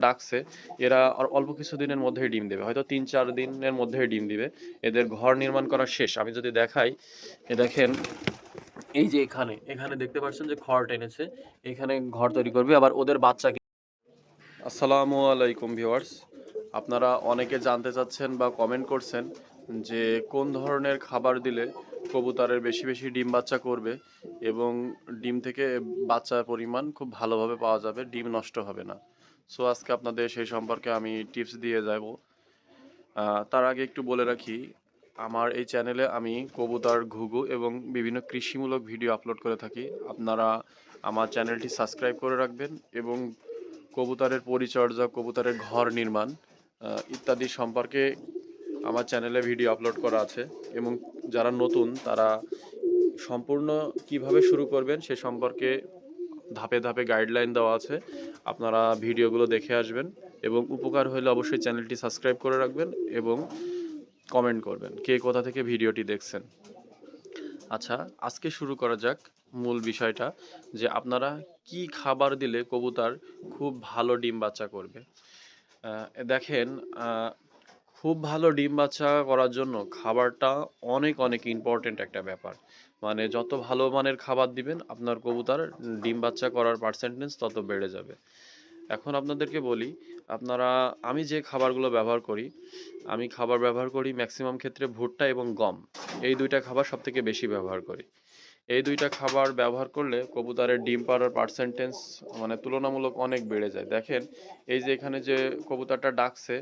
ডাকছে এরা আর অল্প কিছুদিনের মধ্যেই ডিম দেবে, হয়তো ৩-৪ দিনের মধ্যেই ডিম দিবে। এদের ঘর নির্মাণ করা শেষ। আমি যদি দেখাই, দেখেন এই যে এখানে এখানে দেখতে পাচ্ছেন যে খড় টেনেছে, এখানে ঘর তৈরি করবে। আবার ওদের বাচ্চা। আসসালামু আলাইকুম ভিউয়ার্স, আপনারা অনেকে জানতে চাচ্ছেন বা কমেন্ট করছেন যে কোন ধরনের খাবার দিলে কবুতরের বেশি বেশি ডিম বাচ্চা করবে এবং ডিম থেকে বাচ্চার পরিমাণ খুব ভালোভাবে পাওয়া যাবে, ডিম নষ্ট হবে না। সো আজকে আপনাদের সেই সম্পর্কে আমি টিপস দিয়ে যাব। তার আগে একটু বলে রাখি, আমার এই চ্যানেলে আমি কবুতর, ঘুঘু এবং বিভিন্ন কৃষিমূলক ভিডিও আপলোড করে থাকি। আপনারা আমার চ্যানেলটি সাবস্ক্রাইব করে রাখবেন এবং কবুতরের পরিচর্যা, কবুতরের ঘর নির্মাণ ইত্যাদি সম্পর্কে আমার চ্যানেলে ভিডিও আপলোড করা আছে। এবং যারা নতুন তারা সম্পূর্ণ কিভাবে শুরু করবেন সে সম্পর্কে ধাপে ধাপে গাইডলাইন দেওয়া আছে। আপনারা ভিডিওগুলো দেখে আসবেন এবং উপকার হলে অবশ্যই চ্যানেলটি সাবস্ক্রাইব করে রাখবেন এবং কমেন্ট করবেন কে কোথা থেকে ভিডিওটি দেখছেন। আচ্ছা, আজকে শুরু করা যাক মূল বিষয়টা, যে আপনারা কি খাবার দিলে কবুতর খুব ভালো ডিম বাচ্চা করবে। দেখেন, খুব ভালো ডিম বাচ্চা করার জন্য খাবারটা অনেক অনেক ইম্পর্টেন্ট একটা ব্যাপার। মানে যত ভালো মানের খাবার দিবেন আপনার কবুতর ডিম বাচ্চা করার পার্সেন্টেজ তত বেড়ে যাবে। এখন আপনাদেরকে বলি, আমি যে খাবারগুলো ব্যবহার করি, আমি খাবার ব্যবহার করি ম্যাক্সিমাম ক্ষেত্রে ভুট্টা এবং গম। এই দুইটা খাবার সবথেকে বেশি ব্যবহার করি। এই দুইটা খাবার ব্যবহার করলে কবুতরের ডিম পাড়ার পার্সেন্টেজ মানে তুলনামূলক অনেক বেড়ে যায়। দেখেন এই যে এখানে যে কবুতরটা ডাকছে,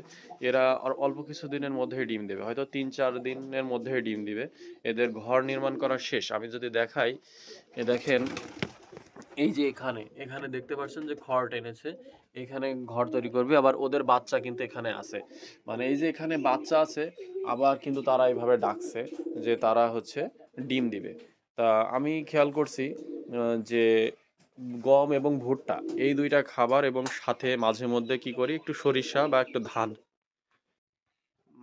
এরা আর অল্প কিছুদিনের মধ্যেই ডিম দেবে, হয়তো ৩-৪ দিনের মধ্যেই ডিম দিবে। এদের ঘর নির্মাণ করা শেষ। আমি যদি দেখাই, দেখেন এই যে এখানে এখানে দেখতে পাচ্ছেন যে খড় টেনেছে, এখানে ঘর তৈরি করবে। আবার ওদের বাচ্চা কিন্তু এখানে আছে, মানে এই যে এখানে বাচ্চা আছে, আবার কিন্তু তারা এইভাবে ডাকছে যে তারা হচ্ছে ডিম দিবে। তা আমি খেয়াল করছি যে গম এবং ভুট্টা এই দুইটা খাবার এবং সাথে মাঝে মধ্যে কি করি, একটু সরিষা বা একটু ধান,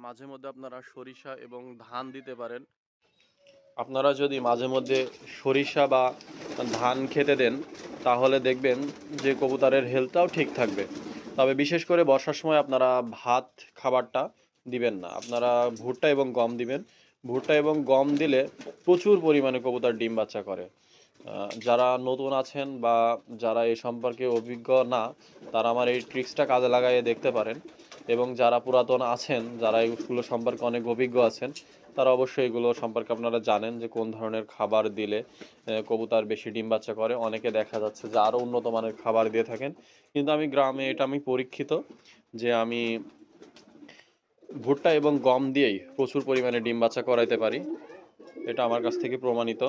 মাঝে মধ্যে আপনারা সরিষা এবং ধান দিতে পারেন। আপনারা যদি মাঝে মধ্যে সরিষা বা ধান খেতে দেন তাহলে দেখবেন যে কবুতরের হেলথটাও ঠিক থাকবে। তবে বিশেষ করে বর্ষার সময় আপনারা ভাত খাবারটা দিবেন না, আপনারা ভুট্টা এবং গম দিবেন। ভুট্টা এবং গম দিলে প্রচুর পরিমাণে কবুতর ডিম বাচ্চা করে। যারা নতুন আছেন বা যারা এই সম্পর্কে অভিজ্ঞ না, তারা আমার এই ট্রিক্সটা কাজে লাগাইয়ে দেখতে পারেন। এবং যারা পুরাতন আছেন, যারা এগুলো সম্পর্কে অনেক অভিজ্ঞ আছেন, তারা অবশ্যই এগুলো সম্পর্কে আপনারা জানেন যে কোন ধরনের খাবার দিলে কবুতর বেশি ডিম বাচ্চা করে। অনেকে দেখা যাচ্ছে যে আরও উন্নত মানের খাবার দিয়ে থাকেন, কিন্তু আমি গ্রামে এটা আমি পরীক্ষিত যে আমি ভুট্টা এবং গম দিয়েই প্রচুর পরিমাণে ডিম বাচ্চা করাইতে পারি। এটা আমার কাছ থেকে প্রমাণিত।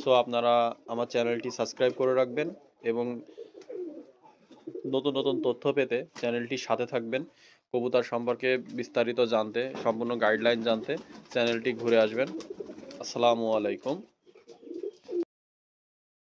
সো আপনারা আমার চ্যানেলটি সাবস্ক্রাইব করে রাখবেন এবং নতুন নতুন তথ্য পেতে চ্যানেলটির সাথে থাকবেন। কবুতর সম্পর্কে বিস্তারিত জানতে, সম্পূর্ণ গাইডলাইন জানতে চ্যানেলটি ঘুরে আসবেন। আসসালামু আলাইকুম।